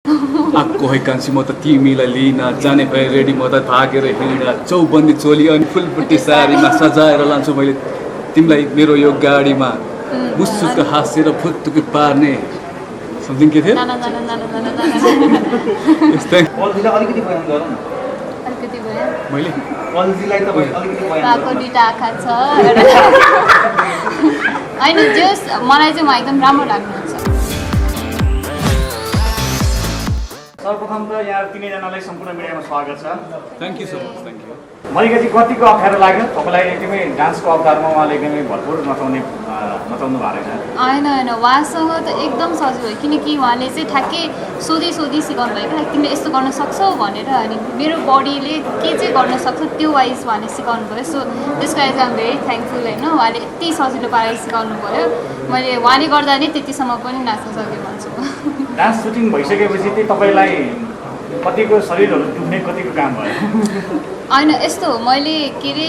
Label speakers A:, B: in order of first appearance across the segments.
A: आएको है कान्छी म त तिमीलाई लिन जाने भए रेडी म त भागेर हिँड्दा चौबन्दी चोली अनि फुलबुट्टी साडीमा सजाएर लान्छु मैले तिमीलाई मेरो यो गाडीमा मुसुक हाँसेर फुत्तुकी पार्ने समथिङ के थियो यस्तै
B: अलिकति बयान गरौँ न
C: अलिकति भयो
A: मैले
B: पल्जीलाई त अलिकति बयान
C: बाको दुईटा आँखा छ होइन जस मलाई चाहिँ उहाँ एकदम राम्रो लाग्नुहुन्छ
B: सर्वप्रथम त यहाँ तिनैजनालाई सम्पूर्ण मिडियामा स्वागत छ
A: thank you so much thank you
B: मलिकाजी कतिको अप्ठ्यारो लाग्यो तपाईँलाई एकदमै डान्सको अवतारमा उहाँले एकदमै भरपुर नचाउनु भएको रहेछ
C: होइन होइन उहाँसँग त एकदम सजिलो भयो किनकि उहाँले चाहिँ ठ्याक्कै सोधी सिकाउनु भयो क्या तिमीले यस्तो गर्न सक्छौ भनेर अनि मेरो बडीले के चाहिँ गर्न सक्छ त्यो वाइज उहाँले सिकाउनु भयो सो त्यसको लागि चाहिँ भेरी थ्याङ्कफुल होइन उहाँले यति सजिलो पारेर सिकाउनु भयो मैले उहाँले गर्दा नै त्यतिसम्म पनि नाच्न सकेँ भन्छु
B: डान्स सुटिङ भइसकेपछि चाहिँ तपाईँलाई कतिको शरीरहरू दुख्ने कतिको काम भयो
C: होइन यस्तो हो मैले के अरे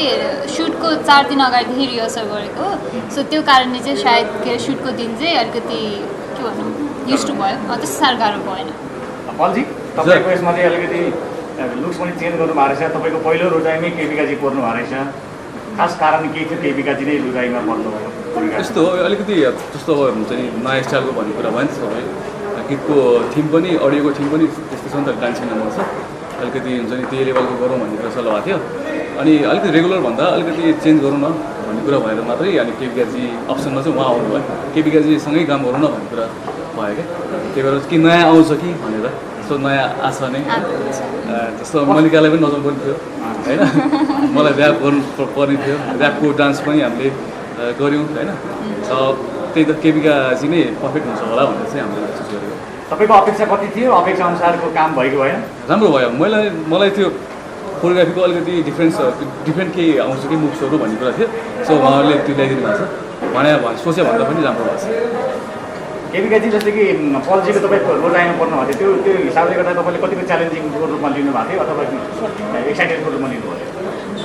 C: सुटको 4 दिन अगाडिदेखि रिहर्सल गरेको सो त्यो कारणले चाहिँ सायद के अरे सुटको दिन चाहिँ अलिकति के भनौँ युज टु भयो त्यस्तो साह्रो गाह्रो भएन
B: पल्जी तपाईँको यसमा चाहिँ अलिकति लुक्स पनि चेन्ज गर्नु भएको रहेछ तपाईँको पहिलो रोजाइमै केपिकाजी पर्नु भएको रहेछ खास कारण के थियो केपिकाजी नै रोजाइमा पर्नुभयो
A: यस्तो हो अलिकति जस्तो हुन्छ नि नयाँ स्टाइलको भन्ने कुरा भयो नि त सबै गीतको थिम पनि अडियोको थिम पनि त्यस्तो छ नि त डान्सिङ नम्बर छ अलिकति हुन्छ नि त्यही लेभलको गरौँ भन्ने कुरा सल्लाह भएको थियो अनि अलिकति रेगुलर भन्दा अलिकति चेन्ज गरौँ न भन्ने कुरा भएर मात्रै अनि केपिकाजी अप्सनमा चाहिँ उहाँ आउनुभयो केपिकाजीसँगै काम गरौँ न भन्ने कुरा भयो क्या त्यही भएर कि नयाँ आउँछ कि भनेर जस्तो नयाँ आशा नै जस्तो मलिकालाई पनि नजाउनु पर्ने थियो होइन मलाई ऱ्याप गर्नु पर्ने थियो ऱ्यापको डान्स पनि हामीले गऱ्यौँ होइन त्यही त केपिकाजी नै पर्फेक्ट हुन्छ होला भनेर चाहिँ हामीले चुज गरेको
B: तपाईँको अपेक्षा कति थियो अपेक्षा अनुसारको काम भएको भएन
A: राम्रो भयो मलाई त्यो फोटोग्राफीको अलिकति डिफ्रेन्ट केही आउँछ कि मुभ्सहरू भन्ने कुरा थियो सो उहाँहरूले त्यो ल्याइदिनु भएको छ सोचे भन्दा पनि राम्रो भएको छ
B: केपिकाजी जस्तै कि पल्जीको तपाईँ रोजाइमा पर्नु भएको थियो त्यो हिसाबले गर्दा तपाईँले कतिको च्यालेन्जिङको रूपमा लिनु भएको थियो अथवा एक्साइटेडको रूपमा लिनुभयो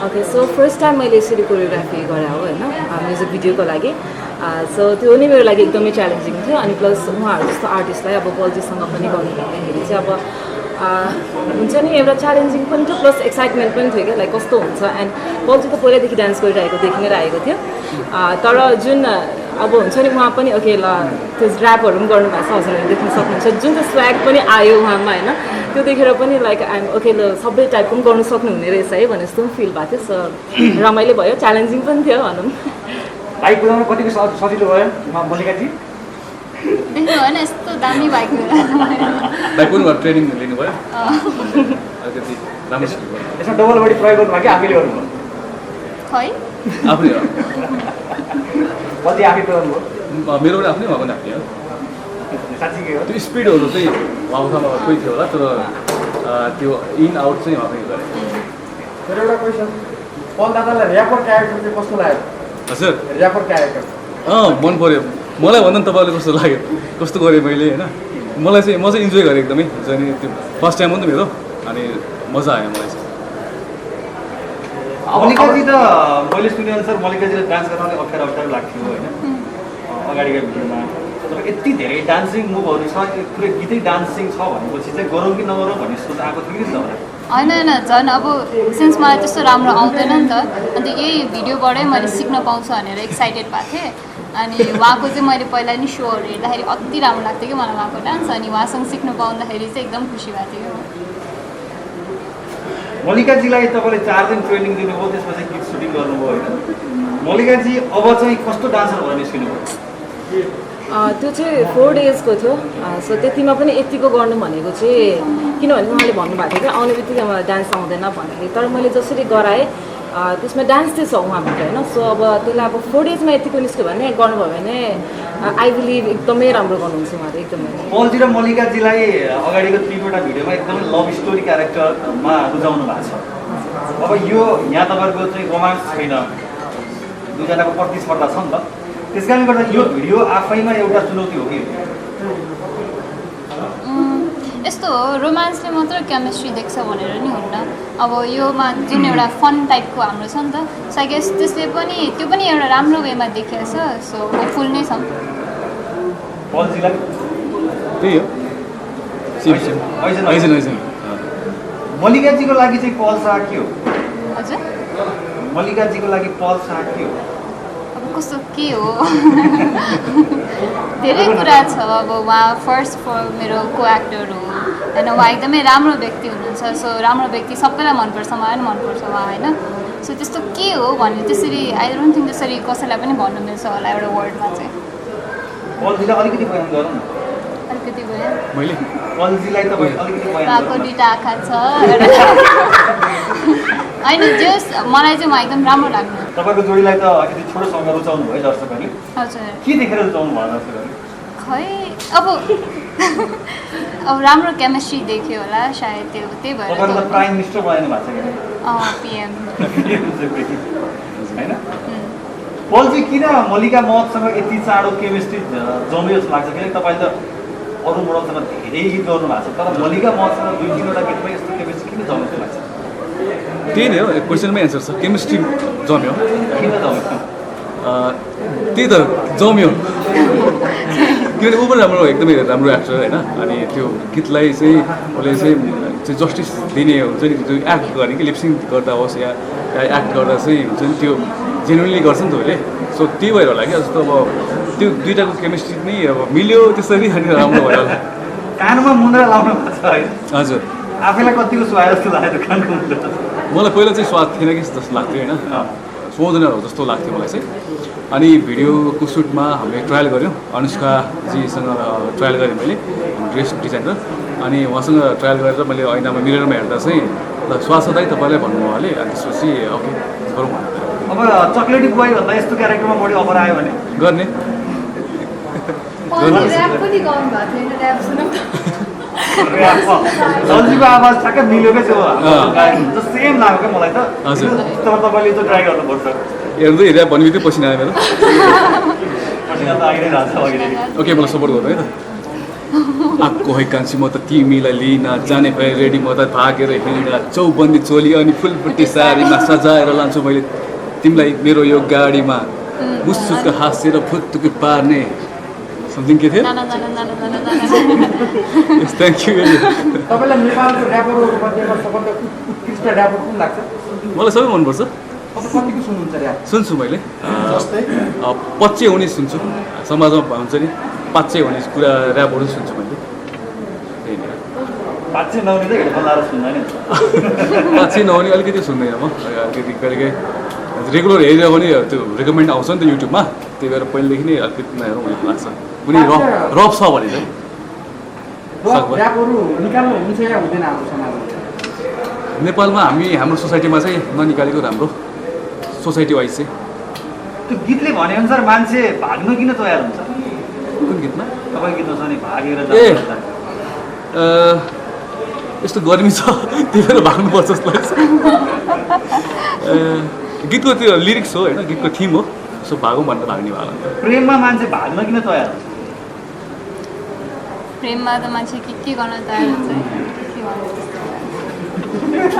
D: ओके सो फर्स्ट टाइम मैले यसरी कोरियोग्राफी गरेँ हो होइन म्युजिक भिडियोको लागि सो त्यो नै मेरो लागि एकदमै च्यालेन्जिङ थियो अनि प्लस उहाँहरू जस्तो आर्टिस्टलाई अब पल्जीसँग पनि गर्नु भन्दाखेरि चाहिँ अब हुन्छ नि एउटा च्यालेन्जिङ पनि थियो प्लस एक्साइटमेन्ट पनि थियो क्या लाइक कस्तो हुन्छ एन्ड पल्जी त पहिल्यैदेखि डान्स गरिरहेको देखि नै रहेको थियो तर जुन अब हुन्छ नि उहाँ पनि ओके ल त्यो ऱ्यापहरू पनि गर्नुभएको छ हजुरहरूले देख्न सक्नुहुन्छ जुन चाहिँ स्व्याग पनि आयो उहाँमा होइन त्यो देखेर पनि लाइक आइम ओके ल सबै टाइपको पनि गर्नु सक्नुहुने रहेछ है भने जस्तो पनि फिल भएको थियो सो रमाइलो भयो च्यालेन्जिङ पनि थियो भनौँ
B: बाइक कुदाउन कतिको सजिलो भयो मल्लिकाजी
C: देख्नु भएन यस्तो दामी बाइक
A: बाइक पनि ट्रेनिङ लिनुभयो अलिकति राम्रो सिक्नुभयो
B: यसमा डबल बडी प्रयोग गर्नुभयो कि आफैले गर्नुभयो
C: खै
A: आफै
B: पल्जी आफै गर्नुभयो
A: मेरो पनि आफ्नै भएको आफ्नै हो
B: साँच्ची के हो
A: त्यो स्पिडहरू चाहिँ उहाँकोमा कोही थियो होला तर त्यो इन आउट चाहिँ उहाँले गरेँ
E: मेरो एउटा क्वेसन पल दादालाई ऱ्यापर क्यारेक्टर चाहिँ कस्तो लाग्यो
A: हजुर
E: ऱ्यापर क्यारेक्टर
A: मन पऱ्यो मलाई भन्दा पनि तपाईँलाई कस्तो लाग्यो कस्तो गरेँ मैले होइन म चाहिँ इन्जोय गरेँ एकदमै हुन्छ नि त्यो फर्स्ट टाइम हो नि त मेरो अनि मजा आयो मलाई चाहिँ
B: मल्लिकाजी त मैले सुनेअनुसार मल्लिकाजीलाई डान्स गर्न अप्ठ्यारो लाग्थ्यो होइन अगाडिको भिडियोमा तर यति धेरै डान्सिङ मुभहरू छ पुरै गीतै डान्सिङ छ भनेपछि चाहिँ गरौँ कि नगरौँ भन्ने सोच आएको थियो कि तपाईँलाई
C: होइन झन् अब सिन्स मलाई त्यस्तो राम्रो आउँदैन नि त अन्त यही भिडियोबाटै मैले सिक्न पाउँछु भनेर एक्साइटेड भएको थिएँ अनि उहाँको चाहिँ मैले पहिला नि सोहरू हेर्दाखेरि अति राम्रो लाग्थ्यो कि मलाई उहाँको डान्स अनि उहाँसँग सिक्नु पाउँदाखेरि चाहिँ एकदम खुसी भएको थियो
B: मल्लिकाजीलाई तपाईँले 4 दिन ट्रेनिङ दिनुभयो त्यसपछि गीत सुटिङ गर्नुभयो होइन मल्लिकाजी अब चाहिँ कस्तो डान्सर भएर निस्किनु भयो
D: त्यो चाहिँ 4 डेजको थियो सो त्यतिमा पनि यतिको गर्नु भनेको चाहिँ किनभने उहाँले भन्नुभएको थियो कि आउने बित्तिकै मलाई डान्स आउँदैन भन्दाखेरि तर मैले जसरी गराएँ त्यसमा डान्स चाहिँ छ उहाँबाट होइन सो अब त्यसलाई अब 4 डेजमा यतिको निस्क्यो भने गर्नुभयो भने आई बिलिभ एकदमै राम्रो गर्नुहुन्छ उहाँले एकदमै
B: पल्जी र मल्लिकाजीलाई अगाडिको 3वटा भिडियोमा एकदमै लभ स्टोरी क्यारेक्टरमा रुचाउनु भएको छ अब यो यहाँ तपाईँहरूको चाहिँ रोमान्स छैन दुईजनाको प्रतिस्पर्धा छ नि त त्यस कारणले गर्दा यो भिडियो आफैमा एउटा चुनौती हो कि
C: यस्तो हो रोमान्सले मात्र केमिस्ट्री देख्छ भनेर नि हुन्न अब योमा जुन एउटा फन टाइपको हाम्रो छ नि त सो आई गेस त्यसले पनि त्यो पनि एउटा राम्रो वेमा देखिएको छ सो होपफुल नै छ
B: पल्जीलाई
A: त्यही हो होइन
B: मल्लिकाजीको लागि चाहिँ पल शाह के हो?
C: हजुर
B: मल्लिकाजीको लागि पल शाह के हो?
C: अब कस्तो के हो धेरै कुरा छ। अब उहाँ फर्स्ट मेरो को एक्टर हो होइन, उहाँ एकदमै राम्रो व्यक्ति हुनुहुन्छ। सो राम्रो व्यक्ति सबैलाई मनपर्छ, मलाई पनि मनपर्छ उहाँ होइन। सो त्यस्तो के हो भने त्यसरी आई डोन्ट थिङ्क त्यसरी कसैलाई पनि भन्नु मिल्छ होला एउटा वर्डमा चाहिँ।
B: पलजीलाई अलिकति बयान गरौँ न।
C: अलिकति भयो
A: मैले
B: पलजीलाई तपाईँ अलिकति बयान
C: उहाँको
B: गरौँ।
C: दुईवटा आँखा छ होइन, जस मलाई चाहिँ उहाँ एकदम राम्रो लाग्नु।
B: तपाईँको जोडीलाई त अलिकति छोटोसँग रुचाउनु भयो दर्शकहरूले।
C: हजुर
B: के देखेर रुचाउनु भयो दर्शकहरूले?
C: खै अब अब राम्रो केमिस्ट्री देख्यो होला सायद, त्यही भएर
B: तपाईँको त प्राइम मिनिस्टर बनाइनु भएको छ
C: पिएम
B: होइन? पलजी किन मल्लिका महतसँग यति चाँडो केमिस्ट्री जम्यो जस्तो लाग्छ? किनकि तपाईँले त अरू मोडलसँग धेरै गीत गर्नु भएको छ, तर मल्लिका महतसँग 2-3वटा गीतमा यस्तो केमिस्ट्री किन जम्यो जस्तो लाग्छ?
A: त्यही नै हो, क्वेसनमै एन्सर छ। केमिस्ट्री जम्यो,
B: किन जम्यो?
A: त्यही त जम्यो किनभने ऊ पनि राम्रो, एकदमै राम्रो एक्टर होइन। अनि त्यो गीतलाई चाहिँ उसले चाहिँ जस्टिस दिने हुन्छ नि, त्यो एक्ट गर्ने कि लिपसिङ गर्दा होस् या एक्ट गर्दा चाहिँ हुन्छ नि, त्यो जेन्युनली गर्छ नि त उसले। सो त्यही भएर होला क्या, जस्तो अब त्यो दुइटाको केमिस्ट्री नै अब मिल्यो त्यसरी, अनि राम्रो भयो होला।
B: कानमा मुन्द्रा लाउनु भएको छ है?
A: हजुर,
B: आफैलाई कतिको सुहाए जस्तो लाग्यो कानको मुन्द्रा?
A: मलाई पहिला चाहिँ स्वाद थिएन कि जस्तो लाग्थ्यो होइन, सुहाउँदैन हो जस्तो लाग्थ्यो मलाई चाहिँ। अनि भिडियोको सुटमा हामीले ट्रायल गऱ्यौँ, अनुष्काजीसँग ट्रायल गरेँ मैले, ड्रेस डिजाइनर। अनि उहाँसँग ट्रायल गरेर मैले ऐनामा मिररमा हेर्दा चाहिँ ल स्वाद छ दाइ तपाईँलाई भन्नुभयो उहाँले। अनि त्यसपछि ओके गरौँ
B: अब चक्लेटी बोय भन्दा यस्तो क्यारेक्टरमा बढी अफर आयो भने
A: गर्ने।
B: सल्जीको आवाज ठ्याक्कै मिलेकै थियो, सेम लाग्यो क्या मलाई त।
A: हजुर।
B: तर तपाईँले त ट्राई गर्नुपर्छ।
A: हेर्दै हेरेर भन्ने बित्तिकै पसिना आयो मेरो।
B: पसिना त आइ नै रहेछ अघिदेखि।
A: ओके मलाई सपोर्ट गर्नु है त। आएको है कान्छी म त तिमीलाई लिन जाने भए रेडी, म त भागेर हिँड्दा चौबन्दी चोली अनि फुलबुट्टी साडीमा सजाएर लान्छु मैले तिमीलाई मेरो यो गाडीमा, मुसुक हाँसेर फुत्तुकी पार्ने समथिङ के थियो। Thank you.
E: तपाईँलाई नेपालको ऱ्यापरहरू मध्येमा सबभन्दा उत्कृष्ट ऱ्यापर कुन लाग्छ?
A: मलाई सबै मनपर्छ,
E: तपाईँ कतिको सुन्नुहुन्छ ऱ्याप?
A: सुन्छु मैले।
E: जस्तै
A: पच्चे हुने सुन्छु, समाजमा हुन्छ नि पाच्चे हुने कुरा ऱ्यापहरू सुन्छु मैले। त्यही नै
B: पाँच नहुने चाहिँ हेडफोन लाएर सुन्दैन।
A: पाच्चे नहुने अलिकति सुन्दैन म, अलिकति कहिलेकाहीँ रेगुलर हेरेर पनि त्यो रिकमेन्ड आउँछ नि त युट्युबमा, त्यही भएर पहिलेदेखि नै अलिकति नहेरौँ भनेको लाग्छ। कुनै रफ छ भने चाहिँ
E: ऱ्यापहरू निकाल्नु हुन्छ या हुँदैन हाम्रो समाजमा?
A: नेपालमा हाम्रो सोसाइटीमा चाहिँ ननिकालेको राम्रो, सोसाइटी वाइज चाहिँ।
B: त्यो गीतले भनेअनुसार मान्छे भाग्न किन तयार हुन्छ?
A: कुन गीतमा?
B: तपाईँको गीतमा छ नि भागेर
A: यस्तो गर्मी छ त्यही भएर भाग्नुपर्छ जस्तो लाग्छ। गीतको त्यो लिरिक्स हो होइन, गीतको थिम हो, सो भागौँ भनेर भाग्ने भयो।
B: प्रेममा मान्छे भाग्न किन तयार हुन्छ?
C: प्रेममा त मान्छे के गर्न तयार हुन्छ के भन्नु।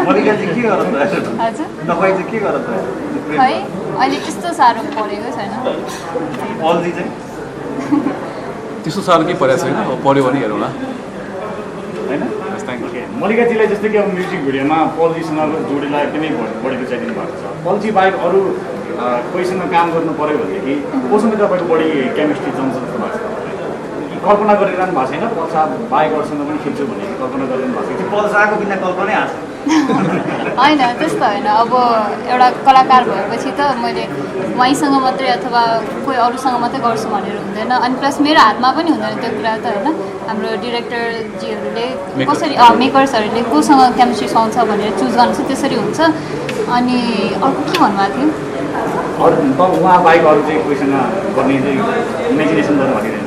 B: मल्लिका चाहिँ के गर्न तयार?
C: हजुर
B: तपाईँ चाहिँ के गर्न तयार?
C: खै अहिले त्यस्तो साह्रो परेको छैन।
B: पलजी चाहिँ
A: त्यस्तो साह्रो केही परेको छैन, अब पऱ्यो भने हेरौँला।
B: होइन?
A: Thank you.
F: मल्लिकाजीलाई जस्तै कि अब म्युजिक भिडियोमा पलजीसँगको जोडीलाई एकदमै बढी रुचाइदिनु भएको छ। पलजी बाहेक अरू कोहीसँग काम गर्नु पऱ्यो भनेदेखि कोसँग तपाईँको बढी केमिस्ट्री जम्छ जस्तो लाग्छ? कल्पना गरिरहनु भएको छैन पल्सा बाहेक अरूसँग पनि खेल्छु भने कल्पना गरिरहनु भएको
B: त्यो पल्साको बिना कल्पनै आएको छ।
C: होइन त्यस्तो होइन। अब एउटा कलाकार भएपछि त मैले उहाँसँग मात्रै अथवा कोही अरूसँग मात्रै गर्छु भनेर हुँदैन। अनि प्लस मेरो हातमा पनि हुँदैन त्यो कुरा त होइन। हाम्रो डिरेक्टरजीहरूले कसरी मेकर्सहरूले कोसँग केमिस्ट्री सुहाउँछ भनेर चुज गर्नु चाहिँ त्यसरी हुन्छ। अनि अर्को के भन्नुभएको थियो?
F: अरू उहाँ बाहेक अरू चाहिँ कोहीसँग गर्ने चाहिँ इमेजिनेसन गर्नु भएको छैन?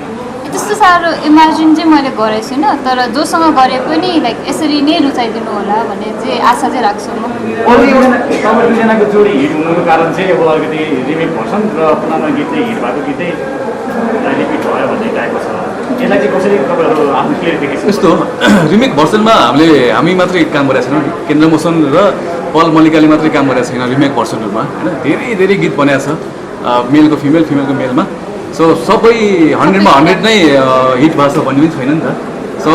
C: त्यस्तो साह्रो इमेजिन चाहिँ मैले गरेको छुइनँ, तर जोसँग गरे पनि लाइक यसरी नै रुचाइदिनु होला भन्ने चाहिँ आशा चाहिँ राख्छु म।
F: तपाईँ दुईजनाको जोडी हिट हुनुको कारण चाहिँ अब अलिकति रिमेक भर्सन र पुरानो गीत चाहिँ हिट भएको गीत चाहिँ रिपिट भयो भन्ने टाइपको छ। यसलाई चाहिँ कसरी तपाईँहरू आफ्नो क्लियरिफिकेसन?
A: यस्तो रिमेक भर्सनमा हामी मात्रै काम गरेका छैनौँ, केन्द्र मोसन र पल मल्लिकाले मात्रै काम गरेका छैन रिमेक भर्सनहरूमा होइन। धेरै धेरै गीत बनाएको छ, मेलको फिमेल, फिमेलको मेलमा। सो सबै 100मा 100 नै हिट भएको छ भन्ने पनि छैन नि त। सो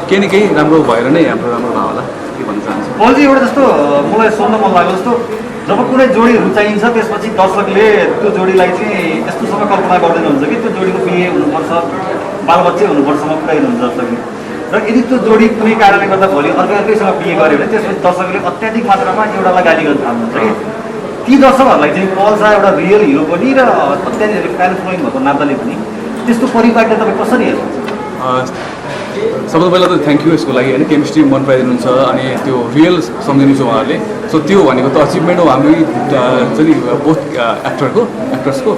A: केही न केही राम्रो भएर नै हाम्रो राम्रो भयो होला के भन्न चाहन्छु।
B: पल्जी एउटा जस्तो मलाई सोध्न मन लाग्यो जस्तो जब कुनै जोडी रुचाइन्छ त्यसपछि दर्शकले त्यो जोडीलाई चाहिँ यस्तोसँग कल्पना गर्दैन हुन्छ कि त्यो जोडीको बिहे हुनुपर्छ बालबच्चै हुनुपर्छमा पुऱ्याइनुहुन्छ दर्शकले र यदि त्यो जोडी कुनै कारणले गर्दा भोलि अर्कैसँग बिहे गर्यो भने त्यसपछि दर्शकले अत्याधिक मात्रामा एउटालाई गाली गर्न थाल्नुहुन्छ कि ती दर्शकहरूलाई चाहिँ पल शाह एउटा रियल हिरो पनि र अत्याधिक फ्यान फलोइङ भएको नाताले पनि त्यस्तो परिपाटीलाई तपाईँ कसरी हेर्नुहुन्छ?
A: सबभन्दा पहिला त थ्याङ्क यू यसको लागि होइन केमिस्ट्री मन पराइदिनुहुन्छ अनि त्यो रियल सम्झिनुहुन्छ उहाँहरूले सो त्यो भनेको त अचिभमेन्ट हो हाम्रो चाहिँ बोथ एक्टर्सको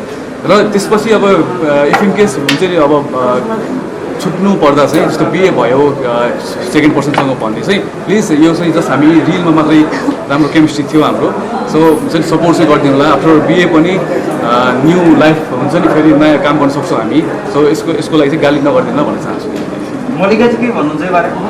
A: र त्यसपछि अब इफ इन केस हुन्छ नि अब छुट्नु पर्दा चाहिँ जस्तो बिहे भयो सेकेन्ड पर्सनसँग भन्ने चाहिँ प्लिज यो चाहिँ जस्ट हामी रिलमा मात्रै राम्रो केमिस्ट्री थियो हाम्रो सो हुन्छ नि सपोर्ट चाहिँ गरिदिनु होला आफ्टर बिहे पनि न्यू लाइफ हुन्छ नि फेरि नयाँ काम गर्न सक्छौँ हामी सो यसको लागि चाहिँ गाली नगरिदिनु भन्न चाहन्छु।
B: मल्लिका चाहिँ के भन्नुहुन्छ यो बारेमा?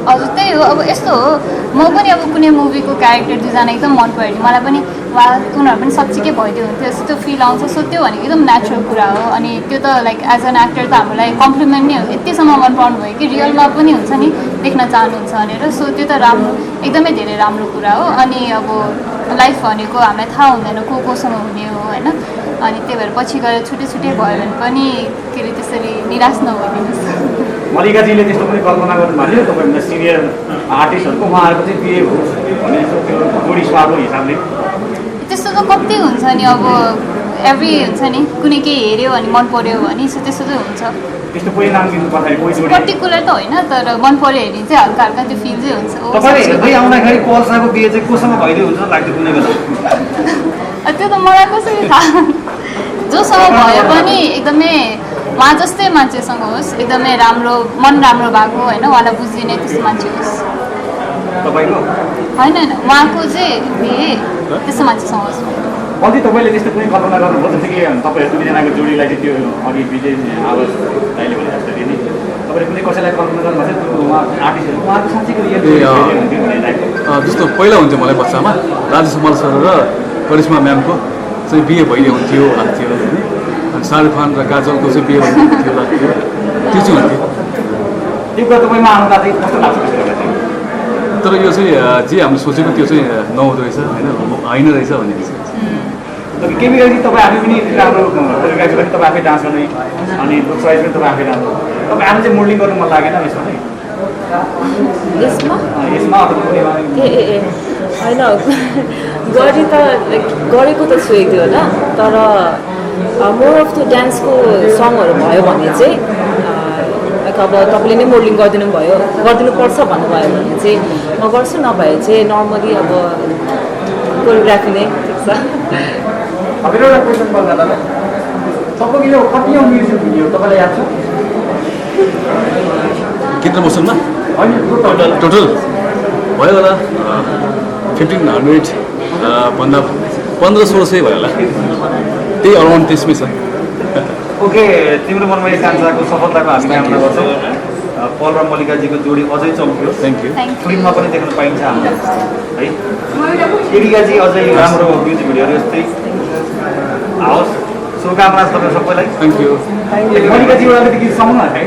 C: हजुर त्यही हो अब यस्तो हो म पनि अब कुनै मुभीको क्यारेक्टर दुईजना एकदम मन पऱ्यो भने मलाई पनि वा उनीहरू पनि साँच्चीकै भइदियो हुन्थ्यो जस्तो त्यो फिल आउँछ सो त्यो भनेको एकदम नेचुरल कुरा हो अनि त्यो त लाइक एज एन एक्टर त हामीलाई कम्प्लिमेन्ट नै हो यतिसम्म मन पराउनु भयो कि रियलमा पनि हुन्छ नि देख्न चाहनुहुन्छ भनेर सो त्यो त राम्रो एकदमै धेरै राम्रो कुरा हो अनि अब लाइफ भनेको हामीलाई थाहा हुँदैन कोसँग हुने हो होइन अनि त्यही भएर पछि गएर छुट्टै छुट्टै भयो भने पनि के अरे त्यसरी निराश नभइदिनुहोस्।
F: मल्लिकाजीले त्यस्तो पनि कल्पना गर्नु भएको थियो तपाईँभन्दा सिनियर आर्टिस्टहरूको उहाँहरूको चाहिँ बिहे होस् भने त्यो जोडी स्वादको हिसाबले
C: त्यस्तो त कति हुन्छ नि अब एभ्री हुन्छ नि कुनै केही हेऱ्यो भने मन पऱ्यो भने सो त्यस्तो चाहिँ हुन्छ
F: त्यस्तो कोही नाम दिनु पर्दाखेरि कोही जोडी
C: पर्टिकुलर त होइन तर मन पऱ्यो भने चाहिँ हल्का हल्का त्यो फिल चाहिँ हुन्छ
B: तपाईँले हेर्दै आउँदाखेरि पल शाहको बिहे चाहिँ कोसँग भइदियो हुन्छ लाग्थ्यो कुनै बेला?
C: त्यो त मलाई कसरी थाहा जोसँग भयो पनि एकदमै उहाँ जस्तै मान्छेसँग होस् एकदमै राम्रो मन राम्रो भएको होइन उहाँलाई बुझिदिने त्यस्तो मान्छे होस्।
B: तपाईँको
C: होइन उहाँको चाहिँ बिहे त्यस्तो मान्छेसँग होस्।
F: कति तपाईँले त्यस्तो कुनै कल्पना गर्नुभयो जस्तो कि तपाईँहरू दुईजनाको जोडीलाई चाहिँ त्यो अघि विजय आवाज दाइले भने जस्तो नि तपाईँले कुनै कसैलाई कल्पना गर्नुभएको छ त्यो उहाँ आर्टिस्टहरू उहाँको साँच्चीको
A: जस्तो पहिला हुन्थ्यो मलाई बच्चामा राजेश मल सर र करिश्मा म्यामको चाहिँ बिहे भइदियो हुन्थ्यो लाग्थ्यो होइन अनि शाहरुख खान र काजलको चाहिँ बिहे भइदियो लाग्थ्यो त्यो चाहिँ हुन्थ्यो
F: त्यो कुरा तपाईँमा आउँदा चाहिँ कस्तो लाग्छ त्यसको चाहिँ?
A: तर यो चाहिँ जे हामीले सोचेको त्यो चाहिँ नहुँदो रहेछ होइन रहेछ भन्ने चाहिँ
F: केमिकली तपाईँ आफै पनि राम्रो कोरियोग्राफी पनि तपाईँ आफै डान्स गर्ने अनि लुक चोइस पनि तपाईँ आफै राम्रो तपाईँ आफै चाहिँ मोडलिङ गर्नु मन लागेन यसमा चाहिँ यसमा अथवा कुनैमा
D: होइन गरे त गरेको त छु एक दुईवटा तर मोर अफ द डान्सको सङहरू भयो भने चाहिँ अब तपाईँले नै मोडलिङ गरिदिनुपर्छ भन्नुभयो भने चाहिँ म गर्छु नभए चाहिँ नर्मली अब कोरियोग्राफी नै ठिक छ।
E: अब एउटा क्वेसन पर्दा तपाईँको यो कति म्युजिक भिडियो तपाईँलाई याद छ?
A: केन्द्र मोसनमा
E: होइन
A: टोटल भयो होला 1500 भन्दा 1500-1600 भयो होला त्यही अराउन्ड त्यसमै छ।
B: ओके तिम्रो मनमा यो कान्छाको सफलताको हामी कामना गर्छौँ। पल र मल्लिकाजीको जोडी अझै चम्क्यो
A: थ्याङ्क यू।
B: फिल्ममा पनि देख्न पाइन्छ हामीले है। एरिकाजी अझै राम्रो म्युजिक भिडियोहरू यस्तै आओस् शुभकामना छ तपाईँ सबैलाई।
A: Thank you.
F: मल्लिकाजीबाट अलिकति गीत सुनाउनु है।